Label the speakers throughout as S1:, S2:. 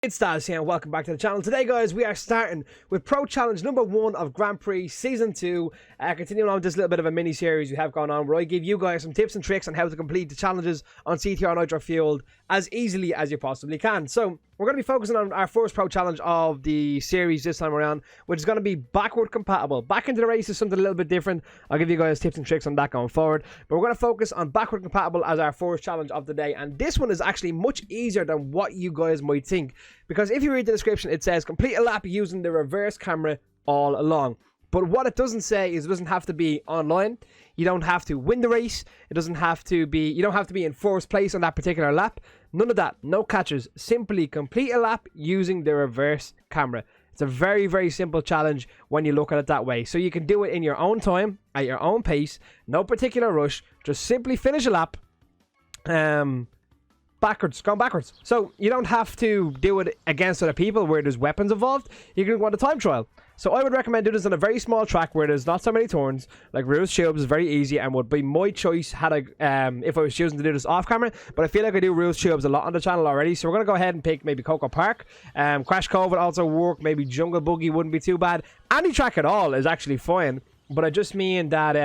S1: It's Daz here and welcome back to the channel. Today guys, we are starting with Pro Challenge number 1 of Grand Prix Season 2. Continuing on with this little bit of a mini-series we have going on where I give you guys some tips and tricks on how to complete the challenges on Ctr Nitro Fueled as easily as you possibly can. So, we're going to be focusing on our first Pro Challenge of the series this time around, which is going to be backward compatible. Back into the race is something a little bit different. I'll give you guys tips and tricks on that going forward. But we're going to focus on backward compatible as our first challenge of the day. And this one is actually much easier than what you guys might think. Because if you read the description, it says complete a lap using the reverse camera all along. But what it doesn't say is it doesn't have to be online. You don't have to win the race. It doesn't have to be, you don't have to be in first place on that particular lap. None of that. No catches. Simply complete a lap using the reverse camera. It's a very, very simple challenge when you look at it that way. So you can do it in your own time, at your own pace, no particular rush. Just simply finish a lap. Going backwards. So you don't have to do it against other people where there's weapons involved. You can go on a time trial. So I would recommend doing this on a very small track where there's not so many turns. Like Rules Tubes is very easy and would be my choice had I if I was choosing to do this off camera. But I feel like I do Rules Tubes a lot on the channel already. So we're gonna go ahead and pick maybe Coco Park. Crash Cove would also work. Maybe Jungle Buggy wouldn't be too bad. Any track at all is actually fine. But I just mean that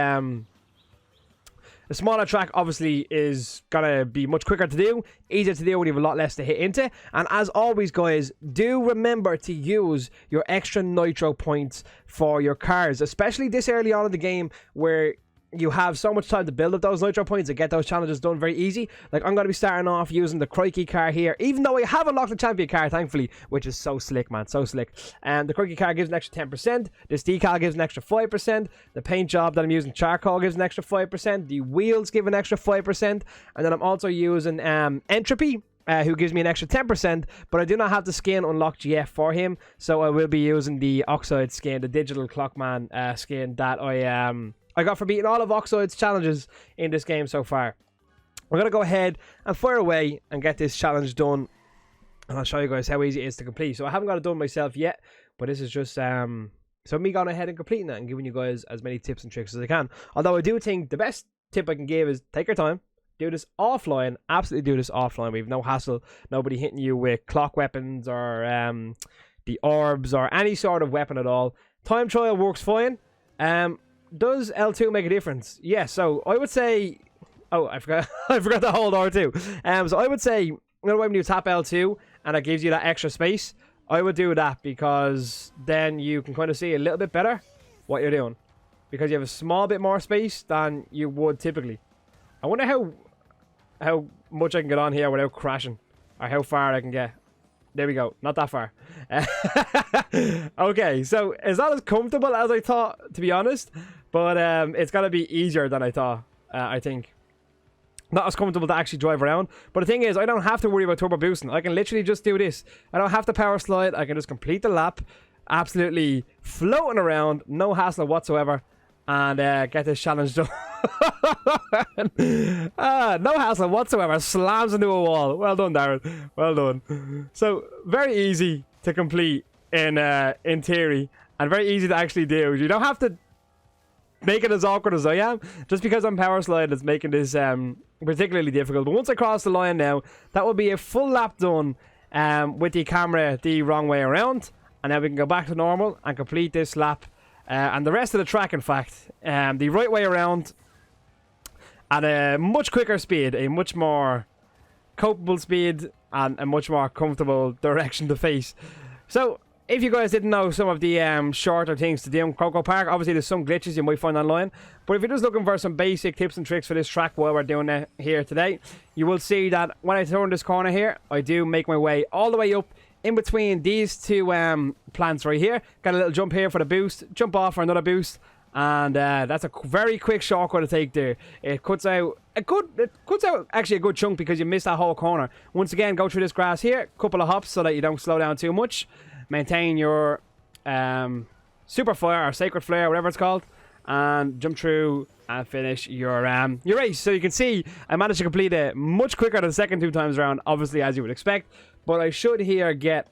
S1: a smaller track obviously is gonna be much quicker to do, easier to do when you have a lot less to hit into. And as always guys, do remember to use your extra nitro points for your cars, especially this early on in the game where you have so much time to build up those nitro points and get those challenges done very easy. Like I'm going to be starting off using the Crikey car here, even though I have unlocked the champion car thankfully, which is so slick, man, so slick. And the Crikey car gives an extra 10%, this decal gives an extra 5%, the paint job that I'm using charcoal gives an extra 5%, the wheels give an extra 5%, and then I'm also using Entropy, who gives me an extra 10%, but I do not have the skin unlocked yet for him, so I will be using the Oxide skin, the digital Clockman skin that I got for beating all of Oxide's challenges in this game so far. We're going to go ahead and fire away and get this challenge done. And I'll show you guys how easy it is to complete. So I haven't got it done myself yet, but this is just so me going ahead and completing that and giving you guys as many tips and tricks as I can. Although I do think the best tip I can give is take your time. Do this offline. Absolutely do this offline. We have no hassle. Nobody hitting you with clock weapons or the orbs or any sort of weapon at all. Time trial works fine. Does L2 make a difference? Yes, so I would say... Oh, I forgot I forgot to hold R2. So I would say, when you tap L2 and it gives you that extra space, I would do that because then you can kind of see a little bit better what you're doing. Because you have a small bit more space than you would typically. I wonder how much I can get on here without crashing. Or how far I can get. There we go. Not that far. Okay, so it's not as comfortable as I thought, to be honest. But it's going to be easier than I thought, I think. Not as comfortable to actually drive around. But the thing is, I don't have to worry about turbo boosting. I can literally just do this. I don't have to power slide. I can just complete the lap. Absolutely floating around. No hassle whatsoever. And get this challenge done. No hassle whatsoever. Slams into a wall. Well done, Darren. Well done. So, very easy to complete in theory. And very easy to actually do. You don't have to make it as awkward as I am. Just because I'm power sliding, it's making this particularly difficult. But once I cross the line now, that will be a full lap done with the camera the wrong way around. And then we can go back to normal and complete this lap. And the rest of the track, in fact, the right way around at a much quicker speed, a much more copeable speed, and a much more comfortable direction to face. So, if you guys didn't know some of the shorter things to do in Coco Park, obviously there's some glitches you might find online. But if you're just looking for some basic tips and tricks for this track while we're doing it here today, you will see that when I turn this corner here, I do make my way all the way up in between these two plants right here. Got a little jump here for the boost, jump off for another boost, and that's a very quick shortcut to take there. It cuts out actually a good chunk because you missed that whole corner. Once again, go through this grass here, couple of hops so that you don't slow down too much. Maintain your super flare or sacred flare, whatever it's called, and jump through and finish your race. So you can see I managed to complete it much quicker than the second 2 times around, obviously, as you would expect. But I should here get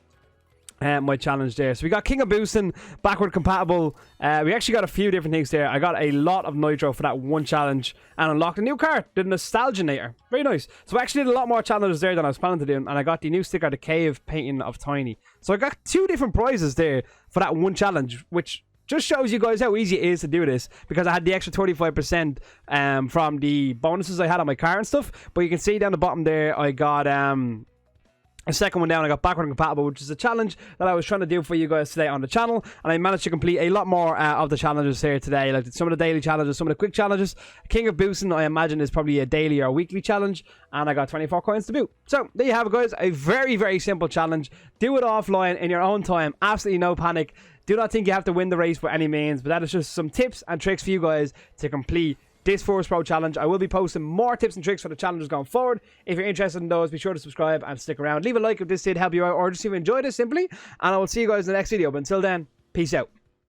S1: my challenge there. So we got King of Boosting, backward compatible. We actually got a few different things there. I got a lot of Nitro for that one challenge and unlocked a new card, the Nostalginator. Very nice. So I actually did a lot more challenges there than I was planning to do, and I got the new sticker, the Cave Painting of Tiny. So I got 2 different prizes there for that one challenge, which just shows you guys how easy it is to do this, because I had the extra 25% from the bonuses I had on my car and stuff. But you can see down the bottom there, I got a second one down. I got backward compatible, which is a challenge that I was trying to do for you guys today on the channel, and I managed to complete a lot more of the challenges here today, like some of the daily challenges, some of the quick challenges. King of Boosting, I imagine, is probably a daily or weekly challenge, and I got 24 coins to boot. So there you have it, guys. A very, very simple challenge. Do it offline in your own time. Absolutely no panic. Do not think you have to win the race by any means, but that is just some tips and tricks for you guys to complete this Force Pro challenge. I will be posting more tips and tricks for the challenges going forward. If you're interested in those, be sure to subscribe and stick around. Leave a like if this did help you out, or just if you enjoyed it simply, and I will see you guys in the next video. But until then, peace out.